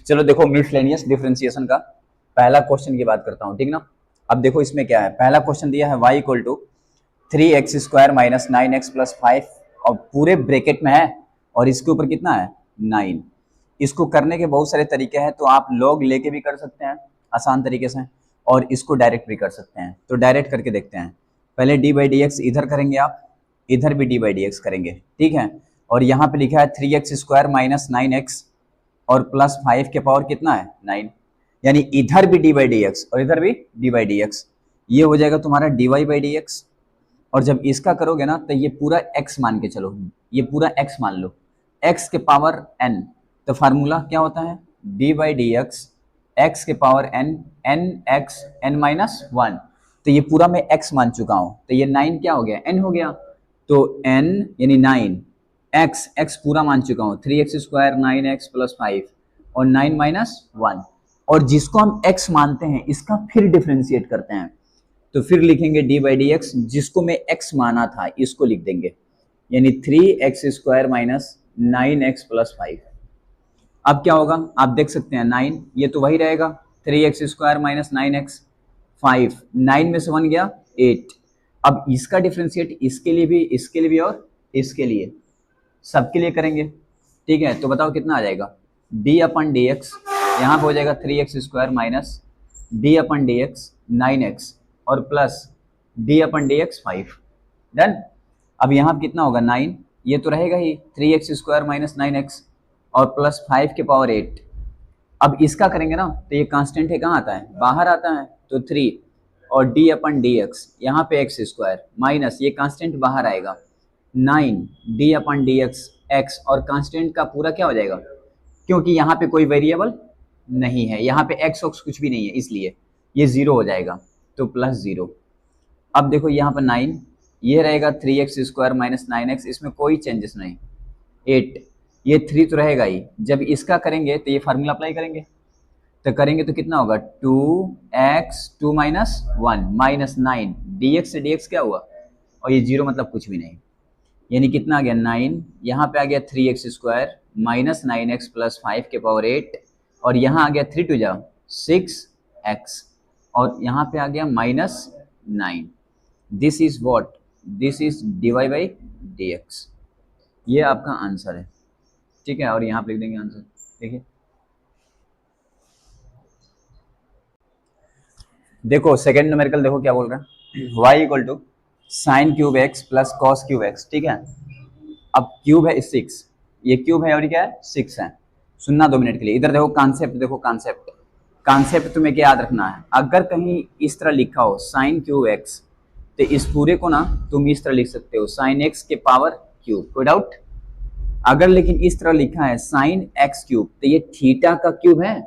चलो देखो miscellaneous differentiation का पहला क्वेश्चन की बात करता हूँ, ठीक ना। अब देखो इसमें क्या है, पहला क्वेश्चन दिया है y equal to 3x² minus 9x plus 5 और पूरे ब्रैकेट में है और इसके ऊपर कितना है 9। इसको करने के बहुत सारे तरीके हैं, तो आप लॉग लेके भी कर सकते हैं आसान तरीके से और इसको डायरेक्ट भी कर सकते हैं। तो डायरेक्ट करके देखते हैं। पहले डी बाई डी एक्स इधर करेंगे, आप इधर भी डी बाई डी एक्स करेंगे, ठीक है। और यहाँ पे लिखा है 3x² माइनस 9x और प्लस 5 के पावर कितना है 9, यानी इधर भी डी बाई डी एक्स और इधर भी डी बाई डी एक्स। ये हो जाएगा तुम्हारा D Y by D X. और जब इसका करोगे ना तो ये पूरा x मान के चलो, ये पूरा x मान लो, x के पावर n। तो फार्मूला क्या होता है d by D x x के power n, n x n minus 1। तो ये पूरा मैं x मान चुका हूं, तो ये 9 क्या हो गया n हो गया। तो n यानी 9 x पूरा मान चुका हूँ 3x² 9x प्लस 5 और 9 माइनस 1। और जिसको हम x मानते हैं इसका फिर डिफ्रेंशिएट करते हैं, तो फिर लिखेंगे डी बाई डी एक्स, जिसको मैं x माना था इसको लिख देंगे, यानी 3x² माइनस 9x प्लस 5। अब क्या होगा आप देख सकते हैं 9, ये तो वही रहेगा 3x² माइनस 9x 5, 9 में से 1 गया 8। अब इसका डिफ्रेंशिएट इसके लिए भी, इसके लिए भी और इसके लिए, सबके लिए करेंगे, ठीक है। तो बताओ कितना आ जाएगा d अपन डी एक्स, यहाँ पे हो जाएगा 3x² माइनस d अपन डी एक्स 9x और प्लस d अपन डी एक्स 5। डन। अब यहाँ पे कितना होगा 9, ये तो रहेगा ही 3x² माइनस 9x और प्लस 5 के पावर 8। अब इसका करेंगे ना तो ये कांस्टेंट है, कहाँ आता है बाहर आता है, तो 3 और d अपन डी एक्स यहाँ पे x² माइनस ये कांस्टेंट बाहर आएगा 9 d अपन डी एक्स एक्स और कांस्टेंट का पूरा क्या हो जाएगा, क्योंकि यहाँ पे कोई वेरिएबल नहीं है, यहाँ पे एक्स ऑक्स कुछ भी नहीं है, इसलिए ये 0 हो जाएगा, तो प्लस 0। अब देखो यहाँ पर 9, ये रहेगा 3x² माइनस 9x, इसमें कोई चेंजेस नहीं। 8, ये 3 तो रहेगा ही। जब इसका करेंगे तो ये फार्मूला अप्लाई करेंगे, तो करेंगे तो कितना होगा 2x2 माइनस 1 माइनस 9 dx से dx क्या हुआ, और ये 0 मतलब कुछ भी नहीं, यानी कितना आ गया 9, यहाँ पे आ गया 3x² माइनस 9x प्लस 5 के पावर 8 और यहाँ आ गया 3 टू जा 6x और यहाँ पे आ गया minus 9। This is what, this is dy by dx। ये आपका आंसर है, ठीक है। और यहाँ पे लिख देंगे आंसर, देखिए देखो सेकेंड न्यूमेरिकल देखो क्या बोल रहा है, y equal to sine cube X plus cos cube X, ठीक है। अब क्यूब है 6, ये क्यूब है और ये क्या है 6 है। सुनना 2 मिनट के लिए, इधर देखो कॉन्सेप्ट, देखो कॉन्सेप्ट, कॉन्सेप्ट तुम्हें क्या याद रखना है। अगर कहीं इस तरह लिखा हो साइन क्यूब एक्स, तो इस पूरे को ना तुम इस तरह लिख सकते हो साइन एक्स के पावर क्यूब, कोई डाउट। अगर लेकिन इस तरह लिखा है साइन एक्स क्यूब, तो ये थीटा का क्यूब है,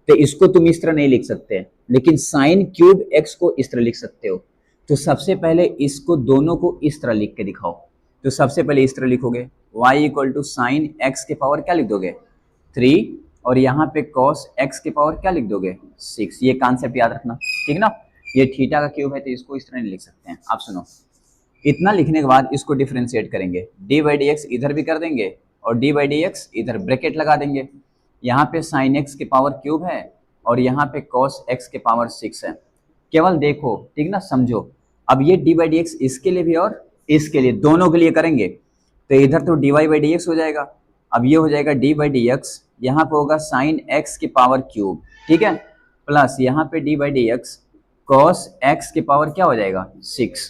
तो इसको तुम इस तरह नहीं लिख सकते, लेकिन साइन क्यूब एक्स को इस तरह लिख सकते हो। तो सबसे पहले इसको दोनों को इस तरह लिख के दिखाओ। तो सबसे पहले इस तरह लिखोगे y equal to sine X के पावर क्या लिख दोगे 3 और यहाँ पे कॉस एक्स के पावर क्या लिख दोगे 6। ये कॉन्सेप्ट याद रखना, ठीक ना। ये थीटा का क्यूब है तो इसको इस तरह नहीं लिख सकते हैं। आप सुनो, इतना लिखने के बाद इसको डिफ्रेंशिएट करेंगे, डी बाई डी एक्स इधर भी कर देंगे और डी बाई डी एक्स इधर ब्रैकेट लगा देंगे। यहाँ पे साइन एक्स के पावर क्यूब है और यहाँ पे कॉस एक्स के पावर 6 है। केवल देखो, ठीक ना, समझो। अब ये डी बाई डी एक्स इसके लिए भी और इसके लिए, दोनों के लिए करेंगे, तो इधर तो D Y by D X हो जाएगा। अब ये हो जाएगा डी बाई डी एक्स, यहाँ पे होगा साइन एक्स की पावर क्यूब, ठीक है, प्लस यहाँ पे D by D x cos x की पावर क्या हो जाएगा 6।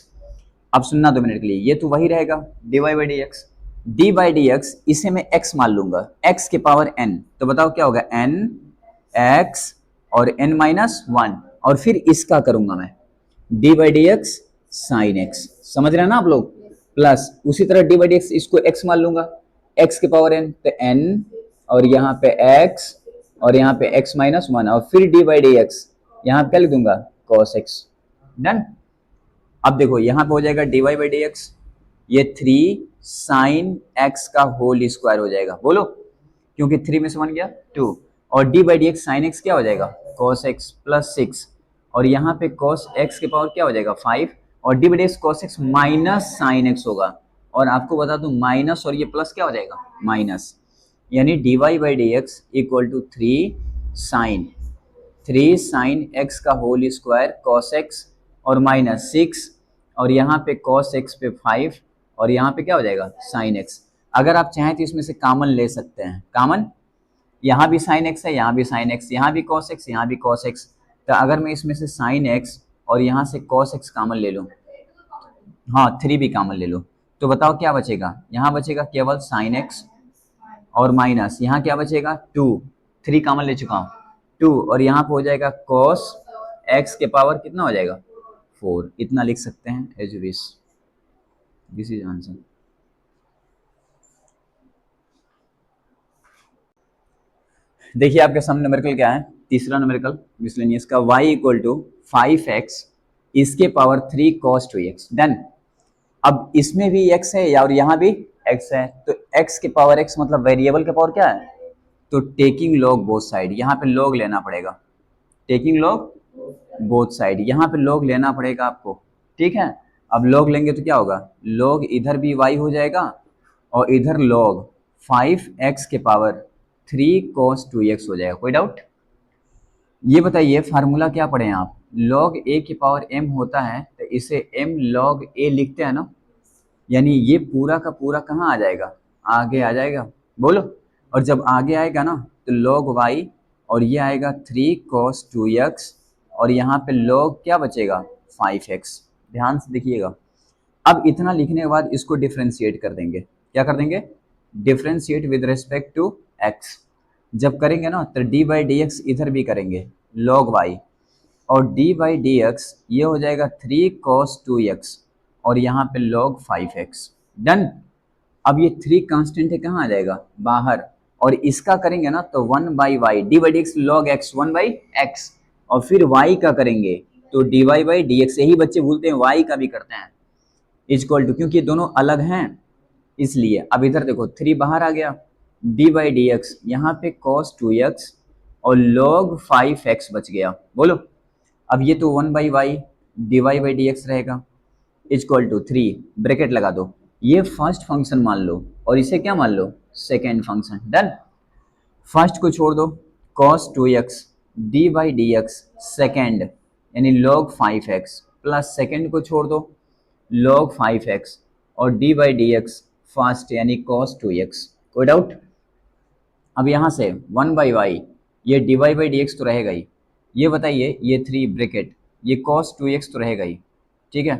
अब सुनना 2 मिनट के लिए, ये तो वही रहेगा D Y by D X, D by D X इसे मैं x मान लूंगा, x के पावर n, तो बताओ क्या होगा n x और n माइनस 1 और फिर इसका करूंगा मैं D by D x sine x, समझ रहे हैं ना आप लोग। प्लस उसी तरह डी बाई डी एक्स इसको x मान लूंगा, x के पावर n, तो n और यहाँ पे x और यहाँ पे x माइनस 1 और फिर डी बाई डी एक्स यहाँ पे क्या लिख दूंगा cos x। डन। अब देखो यहाँ पे हो जाएगा D Y by D X, ये 3 साइन एक्स का होल स्क्वायर हो जाएगा, बोलो, क्योंकि 3 में से 1 गया 2 और D by D x sine X क्या हो जाएगा cos x प्लस 6 और यहाँ पे cos x के पावर क्या हो जाएगा 5 और D by D x cos x minus sine x होगा। और आपको बता दूं माइनस और ये प्लस क्या हो जाएगा माइनस, यानी dy by D X equal to three sine X का होल स्क्वायर कॉस एक्स और माइनस 6 और यहाँ पे कॉस एक्स पे 5 और यहाँ पे क्या हो जाएगा साइन एक्स। अगर आप चाहें तो इसमें से कॉमन ले सकते हैं, कॉमन यहाँ भी साइन एक्स है, यहाँ भी साइन एक्स, यहाँ भी कॉस एक्स, यहाँ भी कॉस एक्स। तो अगर मैं इसमें से साइन एक्स और यहाँ से कॉस एक्स कॉमन ले लूँ, हाँ 3 भी कॉमन ले लो, तो बताओ क्या बचेगा, यहाँ बचेगा केवल साइन एक्स और माइनस यहाँ क्या बचेगा 2, 3 कॉमन ले चुका हूँ 2 और यहाँ पे हो जाएगा कॉस एक्स के पावर कितना हो जाएगा 4। इतना लिख सकते हैं as wish, this is answer. देखिए आपके सामने न्यूमेरिकल क्या है, तीसरा न्यूमेरिकल मिसलेनियस का y इक्वल टू 5x इसके पावर 3 cos 2x। डन। अब इसमें भी x है और यहाँ भी x है, तो x के पावर x मतलब वेरिएबल के पावर क्या है, तो टेकिंग लॉग बोथ साइड, यहाँ पे लॉग लेना पड़ेगा, टेकिंग लॉग बोथ साइड, यहाँ पे लॉग लेना पड़ेगा आपको, ठीक है। अब लॉग लेंगे तो क्या होगा, लॉग इधर भी y हो जाएगा और इधर लॉग 5x के पावर 3 cos 2x हो जाएगा। कोई डाउट? ये बताइए फार्मूला क्या पढ़े हैं आप, log a की पावर m होता है तो इसे m log a लिखते हैं ना, यानी ये पूरा का पूरा कहाँ आ जाएगा, आगे आ जाएगा, बोलो। और जब आगे आएगा ना तो log y और ये आएगा 3 cos 2x और यहाँ पे log क्या बचेगा 5x। ध्यान से देखिएगा। अब इतना लिखने के बाद इसको डिफ्रेंशिएट कर देंगे, क्या कर देंगे, differentiate with respect to x। जब करेंगे ना तो d बाई डी एक्स इधर भी करेंगे log y और d बाई डी एक्स ये हो जाएगा 3 cos 2x और यहाँ पे log 5x। डन। अब ये 3 कांस्टेंट है कहाँ आ जाएगा बाहर, और इसका करेंगे ना तो 1 by Y, D by D X log X 1 by X, और फिर y का करेंगे तो D Y by D X. यही बच्चे भूलते हैं y का भी करते हैं इक्वल टू, क्योंकि ये दोनों अलग हैं इसलिए। अब इधर देखो 3 बाहर आ गया, डी बाई डी एक्स यहाँ पे cos 2x और log 5x बच गया, बोलो। अब ये तो 1 by Y D Y by D X रहेगा इक्वल टू 3, ब्रैकेट लगा दो, ये फर्स्ट फंक्शन मान लो और इसे क्या मान लो सेकेंड फंक्शन। डन। फर्स्ट को छोड़ दो cos 2x D by D X second यानी log 5x प्लस सेकेंड को छोड़ दो log 5x और d by D X first यानी cos 2x। कोई डाउट? अब यहाँ से 1 बाई वाई ये D Y by D X तो रहेगा ही, ये बताइए ये 3 ब्रैकेट ये cos 2x तो रहेगा ही, ठीक है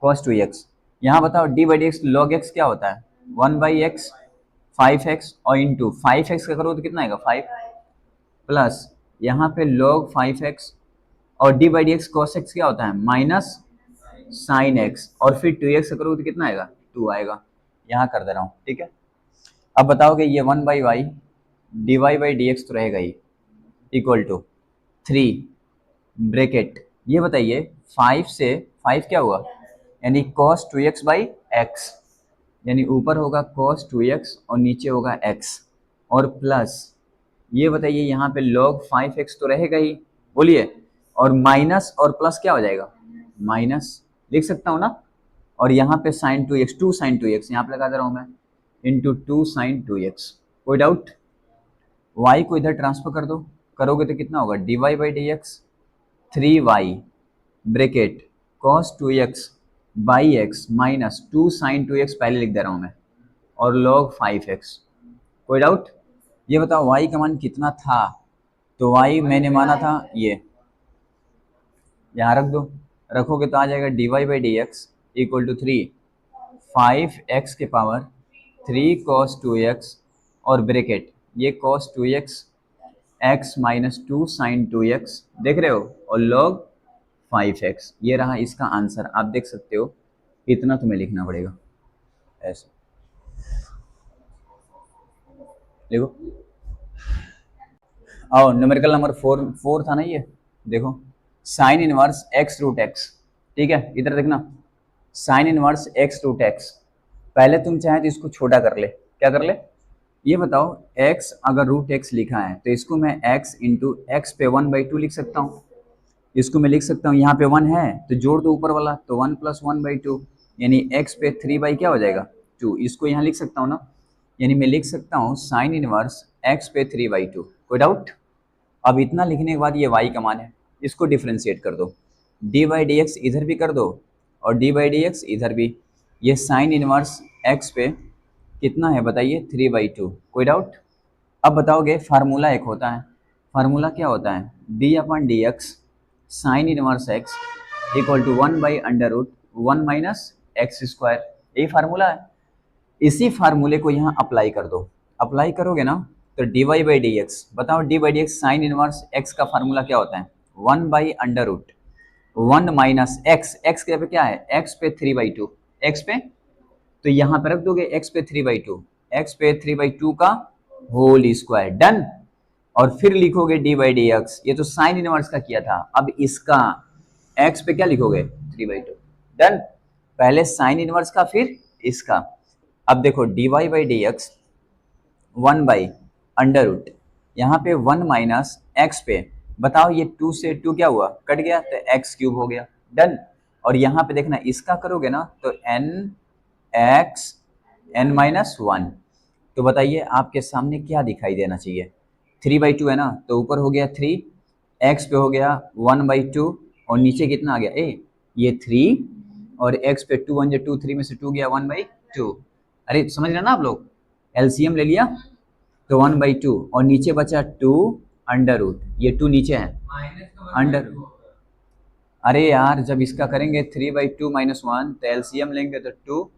cos 2x। यहाँ बताओ d by D x log x क्या होता है 1 बाई एक्स 5x और इंटू 5x का करो तो कितना आएगा 5 प्लस यहाँ पे log 5x और d by D x cos x क्या होता है माइनस साइन x और फिर 2x का करोगे तो कितना आएगा 2 आएगा। यहाँ कर दे रहा हूँ, ठीक है। अब बताओगे ये 1 by Y D Y by D X तो रहेगा ही इक्वल टू 3 ब्रैकेट, ये बताइए 5 से 5 क्या हुआ यानी cos 2x बाई एक्स, यानी ऊपर होगा cos 2x और नीचे होगा x और प्लस ये बताइए यहाँ पे log 5x तो रहेगा ही, बोलिए, और माइनस और प्लस क्या हो जाएगा माइनस, लिख सकता हूँ ना। और यहाँ पे sin 2x 2 sin 2x यहाँ पे लगा दे रहा हूँ मैं इंटू 2 sin 2x। कोई डाउट? y को इधर ट्रांसफर कर दो, करोगे तो कितना होगा D Y by D X 3y bracket cos 2x by X minus 2 sin 2x पहले लिख दे रहा हूँ मैं और log 5x। कोई डाउट? ये बताओ y का मान कितना था, तो y मैंने माना था ये, यहाँ रख दो, रखोगे तो आ जाएगा D Y by D X equal to 3 5x के पावर 3 cos 2x और ब्रैकेट ये cos 2x x minus 2 sin 2x देख रहे हो और log 5x। ये रहा इसका आंसर, आप देख सकते हो, इतना तुम्हें लिखना पड़ेगा ऐसे देखो। आओ न्यूमेरिकल नंबर 4 था ना ये, देखो sine inverse x root x, ठीक है इधर देखना sine inverse x root x। पहले तुम चाहे तो इसको छोटा कर ले, क्या कर ले, ये बताओ x अगर रूट x लिखा है तो इसको मैं x इंटू एक्स पे 1/2 लिख सकता हूँ, इसको मैं लिख सकता हूँ यहाँ पे 1 है तो जोड़ दो ऊपर वाला तो 1 प्लस 1/2 यानी x पे 3 बाई क्या हो जाएगा 2, इसको यहाँ लिख सकता हूँ ना। यानी मैं लिख सकता हूँ साइन इनवर्स एक्स पे 3/2। कोई डाउट? अब इतना लिखने के बाद ये y का मान है, इसको डिफ्रेंशिएट कर दो, डी बाई डी एक्स इधर भी कर दो और डी बाई डी एक्स इधर भी। ये साइन इनवर्स x पे कितना है बताइए? 3/2। कोई डाउट? अब बताओगे फार्मूला एक होता है, फार्मूला क्या होता है? D upon D x sine inverse X equal to 1/√1 minus x square. यही फार्मूला है। इसी फार्मूले को यहाँ अप्लाई कर दो। अप्लाई करोगे ना तो D Y by D x, बताओ d by D x sine inverse x का फार्मूला क्या होता है? 1/√1 माइनस एक्स, एक्स के पे क्या है? एक्स पे 3/2, एक्स पे तो यहाँ पे रख दोगे एक्स पे 3/2, एक्स पे 3/2 का होल स्क्वायर। डन। और फिर लिखोगे डी बाई डी एक्स, ये तो साइन इनवर्स का किया था, अब इसका एक्स पे क्या लिखोगे? 3/2। डन। पहले साइन इनवर्स का फिर इसका। अब देखो D Y by D X 1/√, यहाँ पे 1 माइनस एक्स पे, बताओ ये 2 से 2 क्या हुआ? कट गया तो एक्स क्यूब हो गया। डन। और यहाँ पे देखना इसका करोगे ना तो एन एक्स एन माइनस 1। तो बताइए आपके सामने क्या दिखाई देना चाहिए? 3/2 है ना, तो ऊपर हो गया 3, एक्स पे हो गया 1/2 और नीचे कितना आ गया? ये 3 और एक्स पे 2 1 2, 3 में से 2 गया 1/2। अरे समझ रहे ना आप लोग? एलसीएम ले लिया तो 1/2 और नीचे बचा 2√, ये 2 नीचे है अंडर। अरे यार जब इसका करेंगे 3/2 माइनस 1 तो एलसीएम लेंगे तो 2,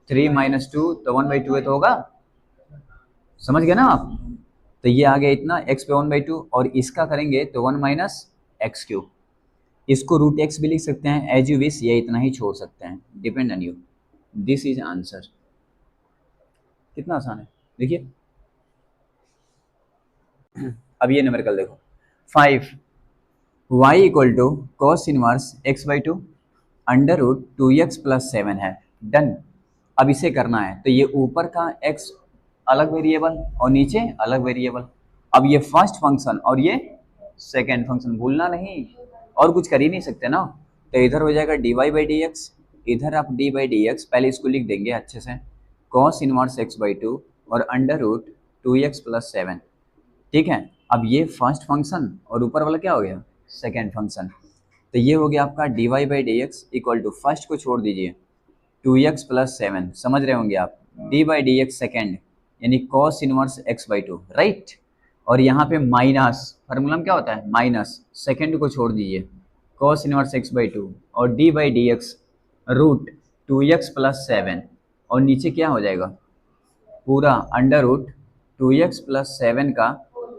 3 माइनस 2 तो 1/2 है तो होगा। समझ गए ना आप? तो ये आ गया इतना, x पे 1/2 और इसका करेंगे तो 1 माइनस एक्स क्यूब। इसको √x भी लिख सकते हैं, एज यू विश, ये इतना ही छोड़ सकते हैं, depend on you. This is answer. कितना आसान है देखिए। अब ये न्यूमेरिकल देखो, 5 y equal to cos inverse x/2 √2x + 7 है। डन। अब इसे करना है तो ये ऊपर का x अलग वेरिएबल और नीचे अलग वेरिएबल। अब ये फर्स्ट फंक्शन और ये सेकेंड फंक्शन भूलना नहीं, और कुछ कर ही नहीं सकते ना। तो इधर हो जाएगा D Y by D X, इधर आप डी बाई डी एक्स पहले इसको लिख देंगे अच्छे से, कॉस इनवर्स x/2 और √2x + 7। ठीक है। अब ये फर्स्ट फंक्शन और ऊपर वाला क्या हो गया? Second function. तो ये हो गया आपका D Y by D X equal to, first को छोड़ दीजिए, 2x + 7, समझ रहे होंगे आप, D by D X second यानी कॉस इनवर्स x/2, राइट। और यहाँ पे माइनस, फार्मूला में क्या होता है? माइनस, सेकेंड को छोड़ दीजिए, कॉस इनवर्स x/2 और D by D x √2x + 7 और नीचे क्या हो जाएगा? पूरा √2x + 7 का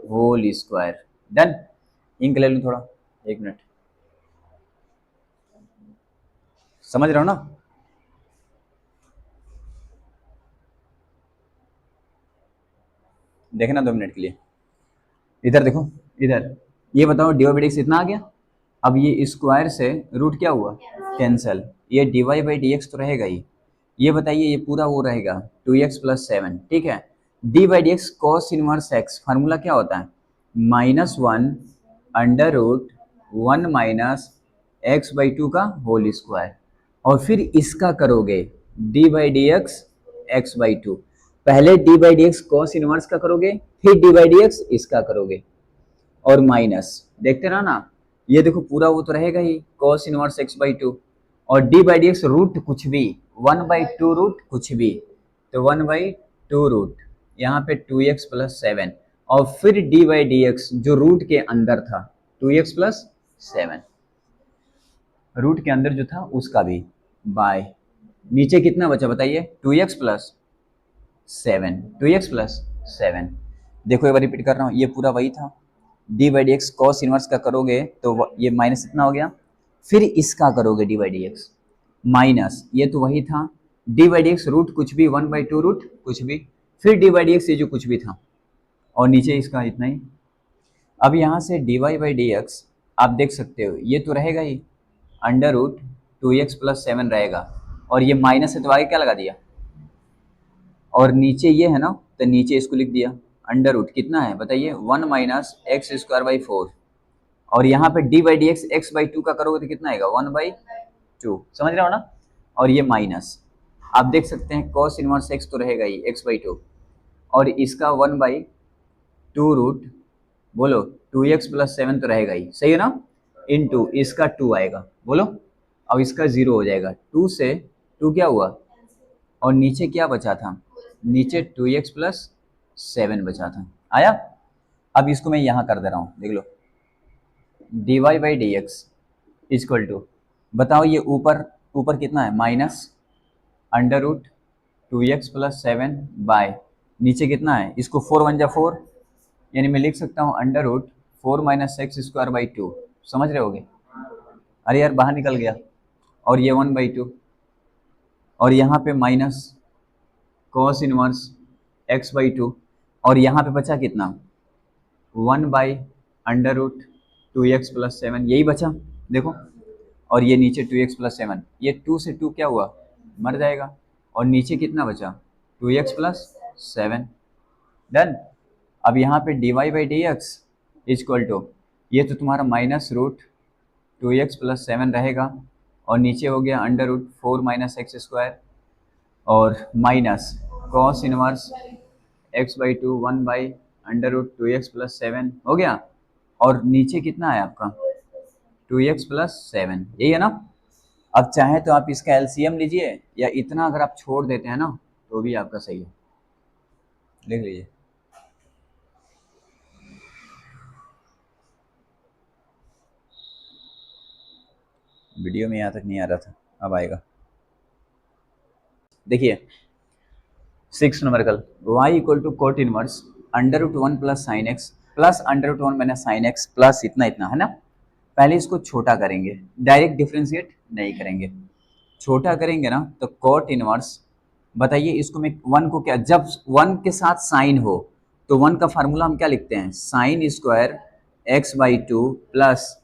होल स्क्वायर। डन। इंक ले लूँ थोड़ा, 1 मिनट। समझ रहे हो ना? देखना 2 मिनट के लिए। इधर देखो, इधर ये बताओ D Y by D X इतना आ गया। अब ये स्क्वायर से रूट क्या हुआ? कैंसल। ये D Y by D X तो रहेगा ही। ये बताइए ये पूरा वो रहेगा 2x + 7। ठीक है। D by D x cos inverse x, formula क्या होता है? -1 √1 माइनस x/2 का होल स्क्वायर। और फिर इसका करोगे D by D x x/2। पहले D by D x cos inverse का करोगे, फिर डी बाई डी एक्स इसका करोगे और माइनस, देखते रहो ना, ये देखो पूरा वो तो रहेगा ही cos इनवर्स x/2 और D by D X root कुछ भी, 1/2 रूट कुछ भी, तो 1/2 रूट, यहाँ पे 2x + 7 और फिर डी बाई डी एक्स जो रूट के अंदर था 2x + 7, रूट के अंदर जो था उसका भी बाय, नीचे कितना बचा बताइए? 2x + 7, 2x + 7। देखो एक बार रिपीट कर रहा हूँ, ये पूरा वही था, D by D x cos inverse का करोगे तो ये माइनस इतना हो गया, फिर इसका करोगे D by D X minus, ये तो वही था, D by D X root कुछ भी, 1/2 रूट कुछ भी, फिर डी बाई डी एक्स ये जो कुछ भी था और नीचे इसका इतना ही। अब यहाँ से D Y by D X आप देख सकते हो ये तो रहेगा ही, √2x + 7 रहेगा और ये माइनस है तो आगे क्या लगा दिया, और नीचे ये है ना तो नीचे इसको लिख दिया अंडर रूट, कितना है बताइए? 1 माइनस x²/4 और यहाँ पे D by D x x/2 का करोगे तो कितना आएगा? 1/2, समझ रहे हो ना? और ये माइनस, आप देख सकते हैं cos इनवर्स x तो रहेगा ही x/2 और इसका 1/2 रूट, बोलो 2x प्लस 7 तो रहेगा ही, सही है ना, इनटू इसका 2 आएगा, बोलो। अब इसका 0 हो जाएगा, 2 से 2 क्या हुआ, और नीचे क्या बचा था, नीचे 2x प्लस 7 बचा था, आया। अब इसको मैं यहाँ कर दे रहा हूँ, देख लो, dy/dx इक्वल टू, बताओ ये ऊपर ऊपर कितना है, minus under root 2x plus 7 by, नीचे कितना है, इसको 4 1 जा 4, यानी मैं लिख सकता हूँ under root 4 minus x square by 2, समझ रहे होगे। अरे यार बाहर निकल गया, और ये 1/2, और यहाँ पे माइनस कॉस इनवर्स x/2, और यहाँ पे बचा कितना, 1/√2x प्लस 7, यही बचा, देखो। और ये नीचे 2x प्लस 7, ये 2 से 2 क्या हुआ, मर जाएगा, और नीचे कितना बचा, 2x प्लस 7, डन। अब यहाँ पे dy/dx इक्वल टू, ये तो तुम्हारा -√2x प्लस 7 रहेगा, और नीचे हो गया under root 4 minus x square, और minus cos inverse x/2 1/√2x plus 7 हो गया, और नीचे कितना है आपका 2x प्लस 7, यही है ना। अब चाहे तो आप इसका एलसीएम लीजिए, या इतना अगर आप छोड़ देते हैं ना तो भी आपका सही है, लिख लीजिए। वीडियो में यहाँ तक नहीं आ रहा था, अब आएगा। देखिए 6 नंबर कल, y equal to cot inverse under root 1 plus sine X plus under root 1 minus sine X plus इतना इतना, है ना। पहले इसको छोटा करेंगे, डायरेक्ट डिफ्रेंशिएट नहीं करेंगे, छोटा करेंगे ना तो कोट इनवर्स, बताइए इसको मैं 1 को क्या, जब 1 के साथ साइन हो तो 1 का फार्मूला हम क्या लिखते हैं, sine square x/2 plus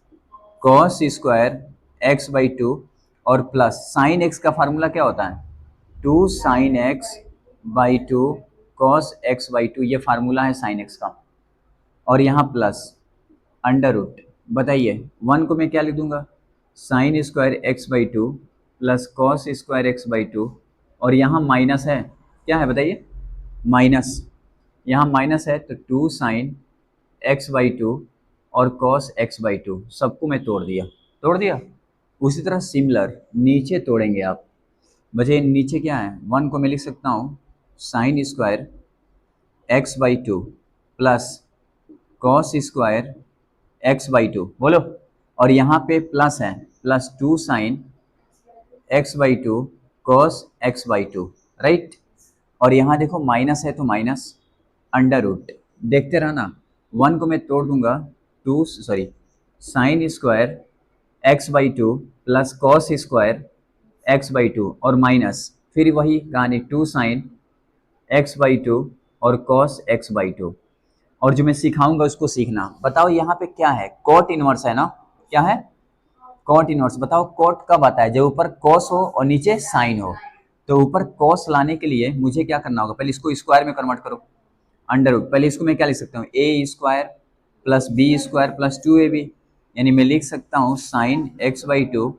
cos square x/2, और प्लस साइन x का फार्मूला क्या होता है, 2 साइन x/2 कॉस x/2, ये फार्मूला है साइन x का, और यहाँ प्लस अंडर रूट, बताइए 1 को मैं क्या लिख दूंगा, sine square x/2 plus cos square x/2, और यहाँ माइनस है, क्या है बताइए, माइनस, यहाँ माइनस है तो 2 साइन x/2 और कॉस x/2, सबको मैं तोड़ दिया। उसी तरह सिमिलर नीचे तोड़ेंगे आप, बचे नीचे क्या है, 1 को मैं लिख सकता हूँ sine square x/2 plus cos square x/2, बोलो, और यहाँ पे प्लस है, plus 2 sign x/2 cos x/2, right. और यहाँ देखो माइनस है तो माइनस अंडर रूट, देखते रहना, 1 को मैं तोड़ दूंगा, sine square x/2 plus cos square x/2, और माइनस फिर वही कहानी 2 साइन x/2 और कॉस x/2, और जो मैं सिखाऊंगा उसको सीखना। बताओ यहाँ पे क्या है, कॉट इनवर्स है ना, क्या है, कॉट इनवर्स। बताओ कॉट कब आता है, जब ऊपर कॉस हो और नीचे साइन हो। तो ऊपर कॉस लाने के लिए मुझे क्या करना होगा, पहले इसको स्क्वायर में कन्वर्ट करो, अंडर रूट, पहले इसको मैं क्या लिख सकता हूँ, a square plus b square plus 2ab, यानी मैं लिख सकता हूँ sign x/2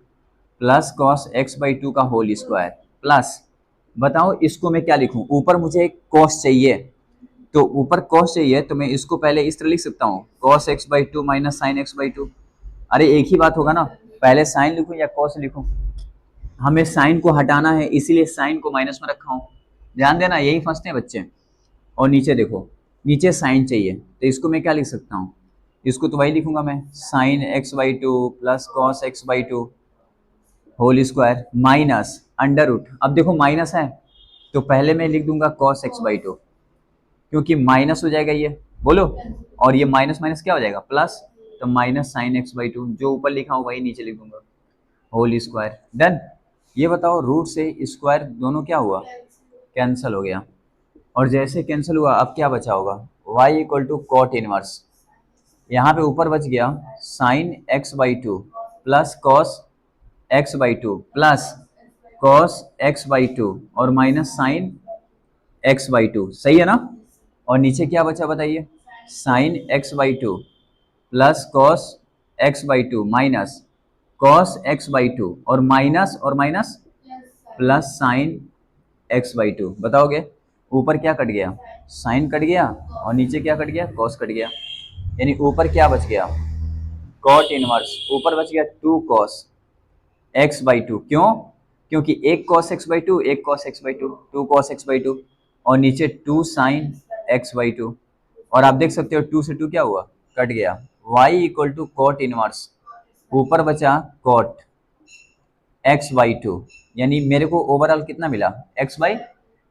plus cos x/2 का होल स्क्वायर, प्लस बताओ इसको मैं क्या लिखूं, ऊपर मुझे कॉस चाहिए, तो ऊपर कॉस चाहिए तो मैं इसको पहले इस तरह लिख सकता हूँ, cos x/2 minus sign x/2। अरे एक ही बात होगा ना, पहले साइन लिखूं या कॉस लिखूं, हमें साइन को हटाना है इसीलिए साइन को माइनस में रखा हूँ, ध्यान देना, यही फंसते हैं बच्चे। और नीचे देखो, नीचे साइन चाहिए तो इसको मैं क्या लिख सकता हूँ, इसको तो वही लिखूंगा मैं, sine x/2 plus cos x/2 whole square minus under root. अब देखो माइनस है तो पहले मैं लिख दूंगा कॉस x/2, क्योंकि माइनस हो जाएगा ये, बोलो, और ये माइनस माइनस क्या हो जाएगा प्लस, तो माइनस साइन x/2, जो ऊपर लिखा हूँ वही नीचे लिख दूंगा, होल स्क्वायर, डन। ये बताओ रूट से स्क्वायर दोनों क्या हुआ, कैंसिल हो गया, और जैसे कैंसिल हुआ अब क्या बचा होगा, y equal to cot inverse, यहाँ पे ऊपर बच गया sine x/2 plus cos x/2 plus cos x/2 और माइनस साइन x/2, सही है ना। और नीचे क्या बचा बताइए, sine x/2 plus cos x/2 minus cos x/2 और माइनस प्लस साइन x/2, बताओगे। ऊपर क्या कट गया, साइन कट गया, और नीचे क्या कट गया, कॉस कट गया। यानी ऊपर क्या बच गया, कॉट इनवर्स, ऊपर बच गया 2 कॉस एक्स बाई टू। क्यों, क्योंकि एक कॉस एक्स बाई टू, एक cos x by to, 2 cos x by to, और नीचे 2 साइन एक्स बाई टू। और आप देख सकते हो 2 से 2 क्या हुआ, कट गया। y equal to cot inverse, ऊपर बचा कॉट एक्स बाई टू, यानी मेरे को ओवरऑल कितना मिला, एक्स बाई,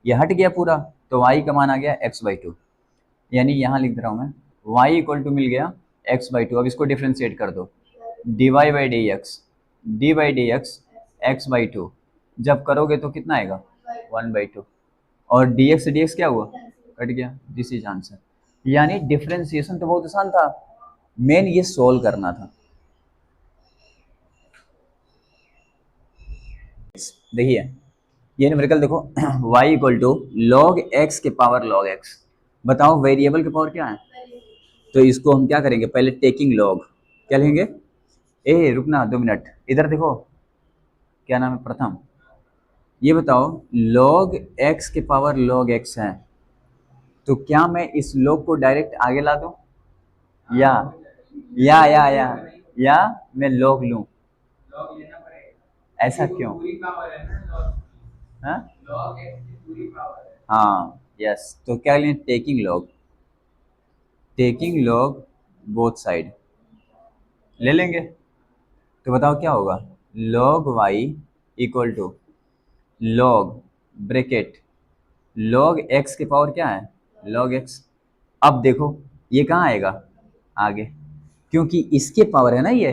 ये हट गया पूरा, तो y का मान आ गया एक्स बाई टू। यानी यहाँ लिख दे रहा हूँ मैं, y इक्वल टू मिल गया एक्स बाई टू। अब इसको डिफ्रेंशिएट कर दो, D Y by D X, D by D x X by two, जब करोगे तो कितना आएगा, 1/2। और डी एक्स क्या हुआ, कट गया। This is answer. यानी डिफ्रेंसिएशन तो बहुत आसान था, मेन ये सोल्व करना था। देखिए ये न्यूमेरिकल देखो, y equal to log X के पावर लॉग एक्स। बताओ वेरिएबल के पावर क्या है, तो इसको हम क्या करेंगे, पहले टेकिंग लॉग, क्या लेंगे, ए रुकना 2 मिनट, इधर देखो क्या नाम है, प्रथम। ये बताओ log x के पावर log x है, तो क्या मैं इस log को डायरेक्ट आगे ला दूं, या या मैं log लूं, ऐसा क्यों, हाँ हाँ यस, तो क्या लें, taking log, taking log both side ले लेंगे। तो बताओ क्या होगा, log y equal to log bracket log x के पावर क्या है, log x। अब देखो ये कहाँ आएगा, आगे, क्योंकि इसके पावर है ना ये,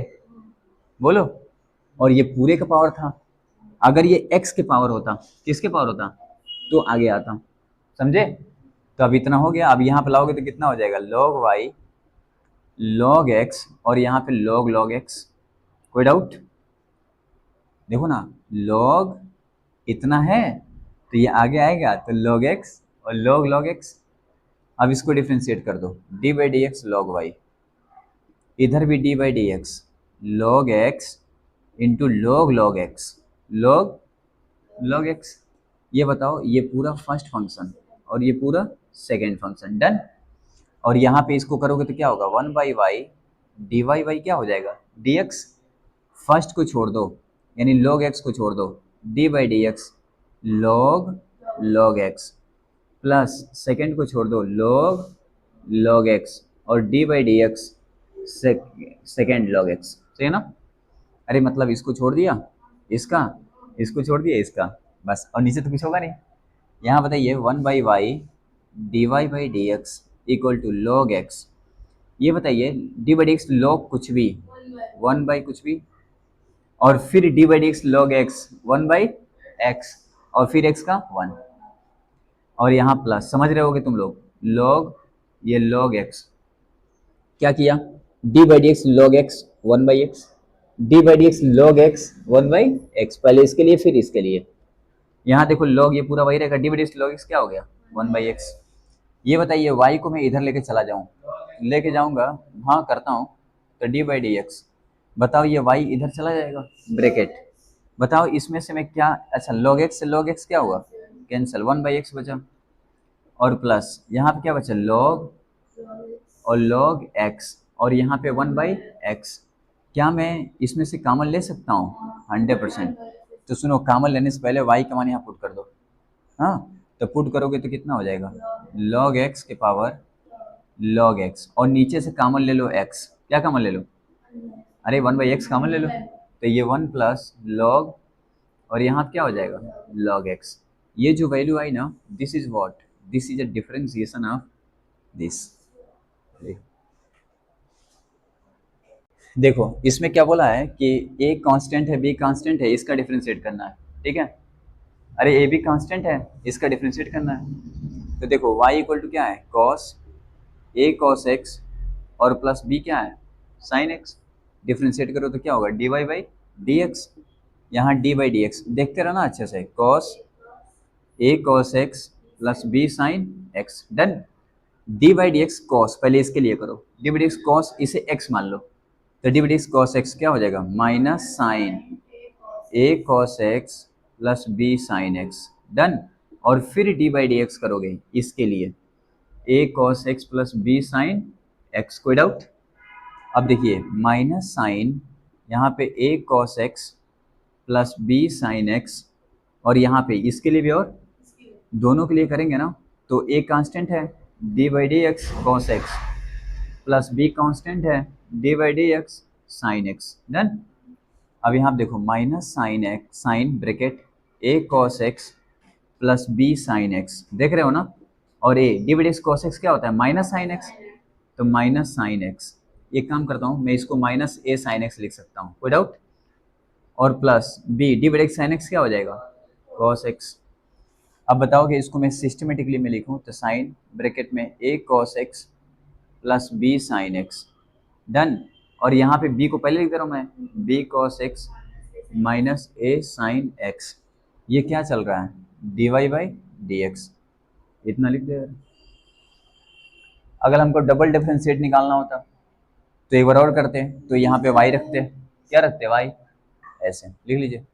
बोलो, और ये पूरे का पावर था। अगर ये x के पावर होता, किसके पावर होता, तो आगे आता, समझे। तो अब इतना हो गया, अब यहाँ पे लाओगे तो कितना हो जाएगा, log y log x, और यहाँ पे log x। कोई डाउट, देखो ना, log इतना है तो ये आगे आएगा, तो log x और log x। अब इसको डिफ्रेंशिएट कर दो, D by D X log Y, इधर भी D by D X log X into log X log X. ये बताओ, ये पूरा फर्स्ट फंक्शन और ये पूरा सेकेंड फंक्शन, डन। और यहाँ पे इसको करोगे तो क्या होगा, 1/y डी वाई बाई क्या हो जाएगा, डी एक्स। फर्स्ट को छोड़ दो, यानी लॉग एक्स को छोड़ दो, D by D X log x, plus second को छोड़ दो, लॉग एक्स, और D by D X second log x, सही है ना। अरे मतलब इसको छोड़ दिया, इसका, इसको छोड़ दिया, इसका, बस, और नीचे तो कुछ होगा नहीं। यहाँ बताइए 1/y D Y by D X equal to log X. ये बताइए D by D X log कुछ भी, 1 बाई कुछ भी, और फिर D by D X log X 1/x, और फिर x का 1, और यहाँ प्लस, समझ रहे होगे तुम लोग, log, ये log x, क्या किया, d by D X log X 1/x, d by D X log X 1/x, पहले इसके लिए फिर इसके लिए। यहाँ देखो log ये पूरा वही रहेगा, d by D X log x क्या हो गया, 1/x। ये बताइए y को मैं इधर लेके चला जाऊँ, लेके जाऊँगा, हाँ करता हूँ, तो d बाई डी एक्स, बताओ ये y इधर चला जाएगा, ब्रैकेट, बताओ इसमें से मैं क्या, अच्छा log x से log x क्या हुआ, कैंसिल, 1/x बचा, और प्लस यहाँ पे क्या बचा, log और log x, और यहाँ पे 1/x। क्या मैं इसमें से कॉमन ले सकता हूँ, 100%। तो सुनो, कॉमन लेने से पहले y का मान यहाँ पुट कर दो, हाँ, तो पुट करोगे तो कितना हो जाएगा, log x के पावर log x, और नीचे से कॉमन ले लो x, क्या कॉमन ले लो, अरे 1/x कॉमन ले लो, तो ये 1 प्लस log, और यहाँ क्या हो जाएगा, log x। ये जो वैल्यू आई ना, this is what, this is a differentiation of this. देखो इसमें क्या बोला है कि a कांस्टेंट है, b कांस्टेंट है, इसका डिफरेंशिएट करना है, ठीक है। अरे a भी कांस्टेंट है, इसका डिफरेंशिएट करना है। तो देखो y इक्वल टू क्या है, cos a cos x, और प्लस b क्या है, sin x। डिफरेंशिएट करो तो क्या होगा, dy बाई डी एक्स, यहाँ d बाई डी एक्स, देखते रहना अच्छे से, cos a cos x plus b sin x, done. d by D x cos, पहले इसके लिए करो, d by D x cos, इसे x मान लो, तो d by D x cos x क्या हो जाएगा, minus sine a cos x plus b sin x, done. और फिर डी बाई डी एक्स करोगे इसके लिए a cos x plus b sine x, कोई डाउट? अब देखिए माइनस साइन यहाँ पे a cos x plus b sine x, और यहाँ पे इसके लिए भी और दोनों के लिए करेंगे ना, तो ए कांस्टेंट है d by D x cos x plus b constant है d by D x sine x, done. अब यहाँ पे देखो minus sine x sine bracket a cos x plus b sine x, देख रहे हो ना, और a d by x cos x क्या होता है माइनस साइन एक्स, तो माइनस साइन एक्स, एक काम करता हूँ मैं इसको माइनस ए साइन एक्स लिख सकता हूँ, कोई डाउट? और plus B D by X sine X क्या हो जाएगा कॉस एक्स। अब बताओ कि इसको मैं सिस्टमेटिकली में लिखूँ तो साइन ब्रैकेट में a cos x plus b sine x, done. और यहाँ पे b को पहले लिख दे रहा हूँ मैं, b cos x माइनस ए साइन एक्स, ये क्या चल रहा है dy बाई डी एक्स, इतना लिख दे। अगर हमको डबल डिफरेंशिएट निकालना होता तो एक बार और करते हैं, तो यहाँ पे y रखते हैं, क्या रखते हैं y, ऐसे लिख लीजिए।